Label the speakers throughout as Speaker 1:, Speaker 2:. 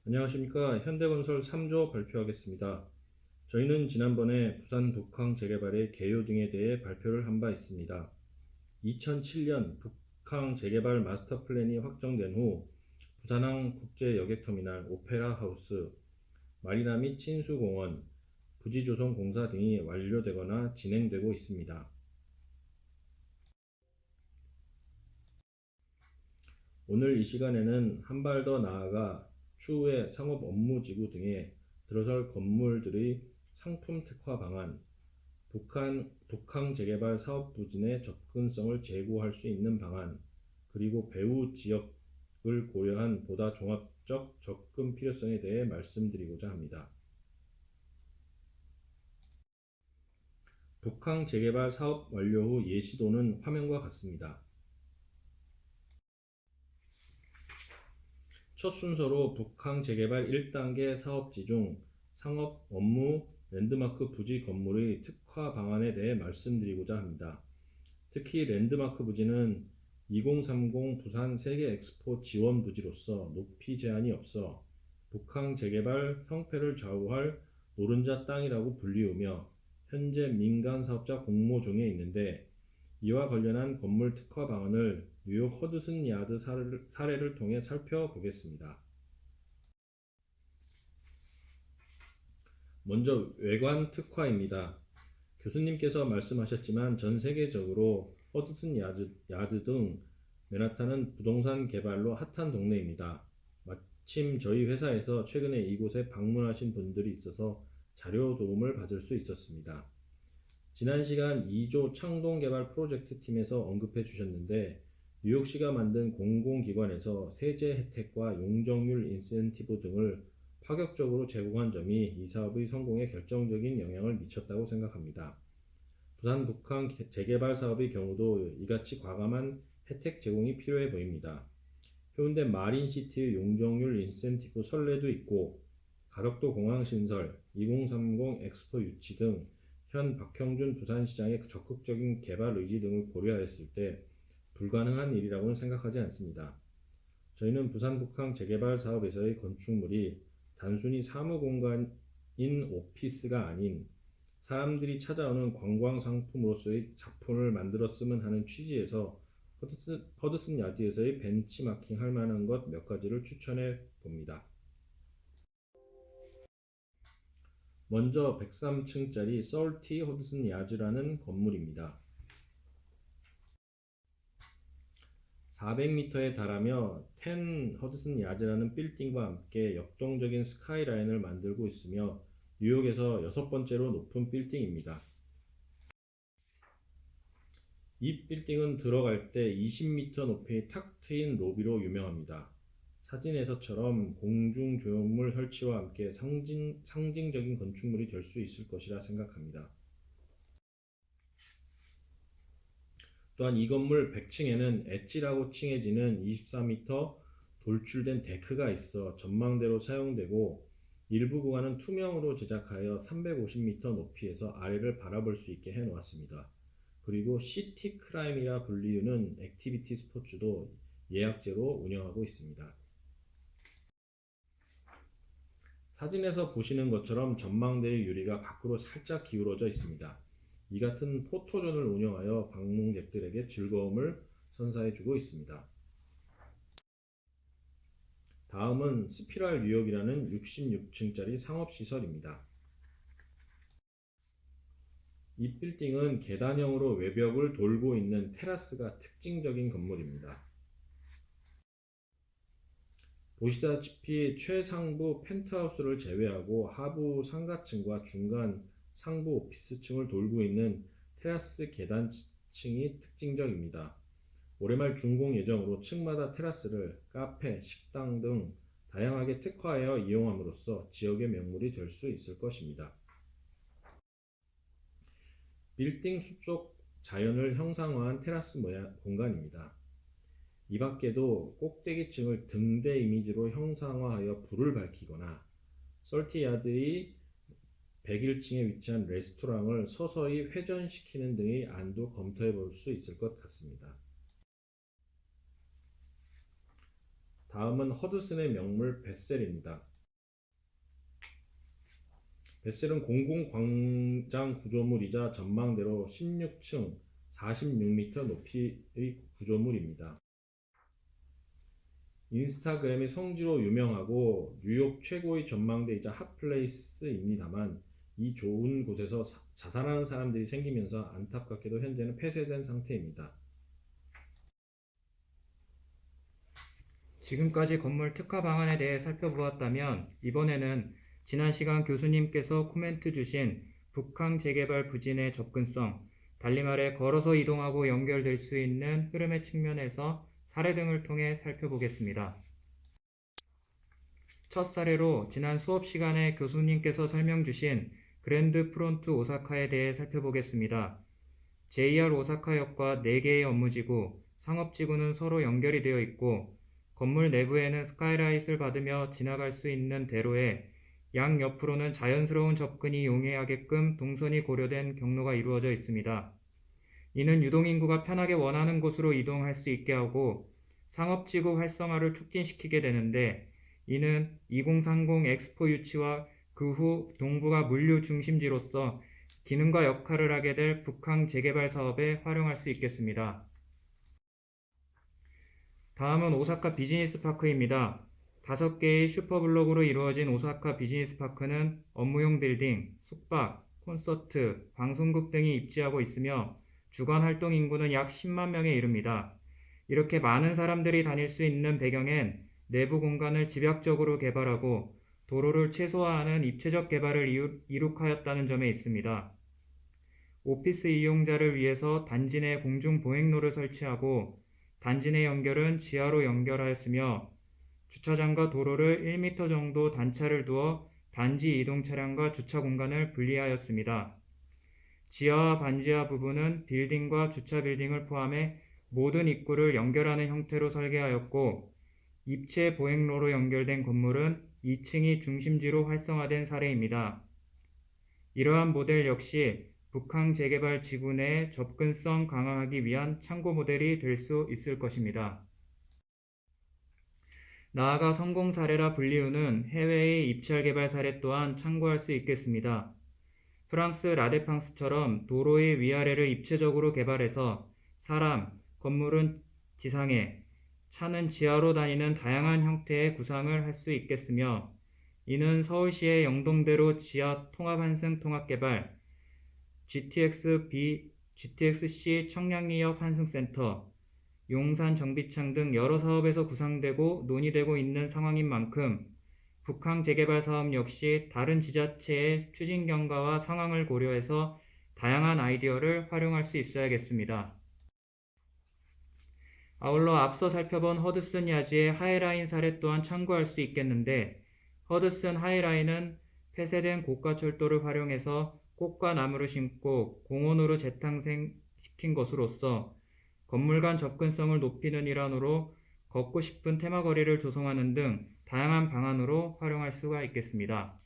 Speaker 1: 안녕하십니까. 현대건설 3조 발표하겠습니다. 저희는 지난번에 부산 북항 재개발의 개요 등에 대해 발표를 한 바 있습니다. 2007년 북항 재개발 마스터 플랜이 확정된 후 부산항 국제여객터미널, 오페라 하우스, 마리나 및 친수공원, 부지조성 공사 등이 완료되거나 진행되고 있습니다. 오늘 이 시간에는 한 발 더 나아가 추후에 상업 업무지구 등에 들어설 건물들의 상품 특화 방안, 북한 재개발 사업 부진의 접근성을 제고할 수 있는 방안, 그리고 배후 지역을 고려한 보다 종합적 접근 필요성에 대해 말씀드리고자 합니다. 북한 재개발 사업 완료 후 예시도는 화면과 같습니다. 첫 순서로 북항 재개발 1단계 사업지 중 상업, 업무, 랜드마크 부지 건물의 특화 방안에 대해 말씀드리고자 합니다. 특히 랜드마크 부지는 2030 부산 세계 엑스포 지원 부지로서 높이 제한이 없어 북항 재개발 성패를 좌우할 노른자 땅이라고 불리우며 현재 민간 사업자 공모 중에 있는데, 이와 관련한 건물 특화 방안을 뉴욕 허드슨 야드 사례를 통해 살펴보겠습니다. 먼저 외관 특화입니다. 교수님께서 말씀하셨지만 전 세계적으로 허드슨 야드 등 맨하탄은 부동산 개발로 핫한 동네입니다. 마침 저희 회사에서 최근에 이곳에 방문하신 분들이 있어서 자료 도움을 받을 수 있었습니다. 지난 시간 2조 창동개발 프로젝트 팀에서 언급해 주셨는데, 뉴욕시가 만든 공공기관에서 세제 혜택과 용적률 인센티브 등을 파격적으로 제공한 점이 이 사업의 성공에 결정적인 영향을 미쳤다고 생각합니다. 부산 북항 재개발 사업의 경우도 이같이 과감한 혜택 제공이 필요해 보입니다. 해운대 마린시티의 용적률 인센티브 선례도 있고, 가덕도 공항 신설, 2030 엑스포 유치 등 현 박형준 부산시장의 적극적인 개발 의지 등을 고려하였을 때 불가능한 일이라고는 생각하지 않습니다. 저희는 부산 북항 재개발 사업에서의 건축물이 단순히 사무공간인 오피스가 아닌 사람들이 찾아오는 관광 상품으로서의 작품을 만들었으면 하는 취지에서 허드슨 야드에서의 벤치마킹 할 만한 것 몇 가지를 추천해 봅니다. 먼저 103층짜리 솔티 허드슨 야즈라는 건물입니다. 400m에 달하며 10 허드슨 야즈라는 빌딩과 함께 역동적인 스카이라인을 만들고 있으며 뉴욕에서 6번째로 높은 빌딩입니다. 이 빌딩은 들어갈 때 20m 높이의 탁 트인 로비로 유명합니다. 사진에서처럼 공중 조형물 설치와 함께 상징적인 건축물이 될 수 있을 것이라 생각합니다. 또한 이 건물 100층에는 엣지라고 칭해지는 24m 돌출된 데크가 있어 전망대로 사용되고, 일부 구간은 투명으로 제작하여 350m 높이에서 아래를 바라볼 수 있게 해놓았습니다. 그리고 시티 크라임이라 불리우는 액티비티 스포츠도 예약제로 운영하고 있습니다. 사진에서 보시는 것처럼 전망대의 유리가 밖으로 살짝 기울어져 있습니다. 이 같은 포토존을 운영하여 방문객들에게 즐거움을 선사해주고 있습니다. 다음은 스피랄 뉴욕이라는 66층짜리 상업시설입니다. 이 빌딩은 계단형으로 외벽을 돌고 있는 테라스가 특징적인 건물입니다. 보시다시피 최상부 펜트하우스를 제외하고 하부 상가층과 중간 상부 오피스층을 돌고 있는 테라스 계단층이 특징적입니다. 올해 말 준공 예정으로 층마다 테라스를 카페, 식당 등 다양하게 특화하여 이용함으로써 지역의 명물이 될 수 있을 것입니다. 빌딩 숲속 자연을 형상화한 테라스 공간입니다. 이 밖에도 꼭대기층을 등대 이미지로 형상화하여 불을 밝히거나 솔티야드의 101층에 위치한 레스토랑을 서서히 회전시키는 등의 안도 검토해 볼 수 있을 것 같습니다. 다음은 허드슨의 명물 벳셀입니다. 베셀은 공공광장 구조물이자 전망대로 16층 46m 높이의 구조물입니다. 인스타그램의 성지로 유명하고 뉴욕 최고의 전망대이자 핫플레이스입니다만 이 좋은 곳에서 자살하는 사람들이 생기면서 안타깝게도 현재는 폐쇄된 상태입니다.
Speaker 2: 지금까지 건물 특화 방안에 대해 살펴보았다면 이번에는 지난 시간 교수님께서 코멘트 주신 북항 재개발 부진의 접근성, 달리 말해 걸어서 이동하고 연결될 수 있는 흐름의 측면에서 사례 등을 통해 살펴보겠습니다. 첫 사례로 지난 수업 시간에 교수님께서 설명 주신 그랜드 프론트 오사카에 대해 살펴보겠습니다. JR 오사카역과 4개의 업무지구, 상업지구는 서로 연결이 되어 있고 건물 내부에는 스카이라이트를 받으며 지나갈 수 있는 대로에 양 옆으로는 자연스러운 접근이 용이하게끔 동선이 고려된 경로가 이루어져 있습니다. 이는 유동인구가 편하게 원하는 곳으로 이동할 수 있게 하고 상업지구 활성화를 촉진시키게 되는데, 이는 2030 엑스포 유치와 그 후 동부가 물류 중심지로서 기능과 역할을 하게 될 북항 재개발 사업에 활용할 수 있겠습니다. 다음은 오사카 비즈니스 파크입니다. 5개의 슈퍼블록으로 이루어진 오사카 비즈니스 파크는 업무용 빌딩, 숙박, 콘서트, 방송국 등이 입지하고 있으며 주간 활동 인구는 약 10만 명에 이릅니다. 이렇게 많은 사람들이 다닐 수 있는 배경엔 내부 공간을 집약적으로 개발하고 도로를 최소화하는 입체적 개발을 이룩하였다는 점에 있습니다. 오피스 이용자를 위해서 단지 내 공중 보행로를 설치하고 단지 내 연결은 지하로 연결하였으며 주차장과 도로를 1m 정도 단차를 두어 단지 이동 차량과 주차 공간을 분리하였습니다. 지하와 반지하 부분은 빌딩과 주차 빌딩을 포함해 모든 입구를 연결하는 형태로 설계하였고 입체 보행로로 연결된 건물은 2층이 중심지로 활성화된 사례입니다. 이러한 모델 역시 북항 재개발 지구 내 접근성 강화하기 위한 참고 모델이 될 수 있을 것입니다. 나아가 성공 사례라 불리우는 해외의 입찰 개발 사례 또한 참고할 수 있겠습니다. 프랑스 라데팡스처럼 도로의 위아래를 입체적으로 개발해서 사람, 건물은 지상에, 차는 지하로 다니는 다양한 형태의 구상을 할 수 있겠으며, 이는 서울시의 영동대로 지하 통합환승 통합개발, GTX-C 청량리역 환승센터, 용산 정비창 등 여러 사업에서 구상되고 논의되고 있는 상황인 만큼 북항 재개발 사업 역시 다른 지자체의 추진 경과와 상황을 고려해서 다양한 아이디어를 활용할 수 있어야겠습니다. 아울러 앞서 살펴본 허드슨 야지의 하이라인 사례 또한 참고할 수 있겠는데, 허드슨 하이라인은 폐쇄된 고가철도를 활용해서 꽃과 나무를 심고 공원으로 재탄생시킨 것으로서 건물 간 접근성을 높이는 일환으로 걷고 싶은 테마거리를 조성하는 등 다양한 방안으로 활용할 수가 있겠습니다.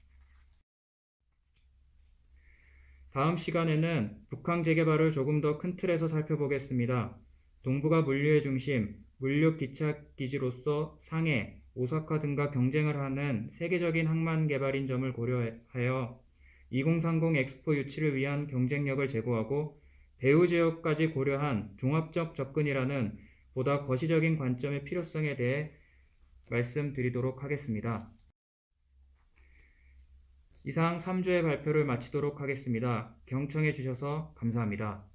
Speaker 2: 다음 시간에는 북항 재개발을 조금 더 큰 틀에서 살펴보겠습니다. 동부가 물류의 중심, 물류 기차 기지로서 상해, 오사카 등과 경쟁을 하는 세계적인 항만 개발인 점을 고려하여 2030 엑스포 유치를 위한 경쟁력을 제고하고 배후 지역까지 고려한 종합적 접근이라는 보다 거시적인 관점의 필요성에 대해 말씀드리도록 하겠습니다. 이상 3주의 발표를 마치도록 하겠습니다. 경청해 주셔서 감사합니다.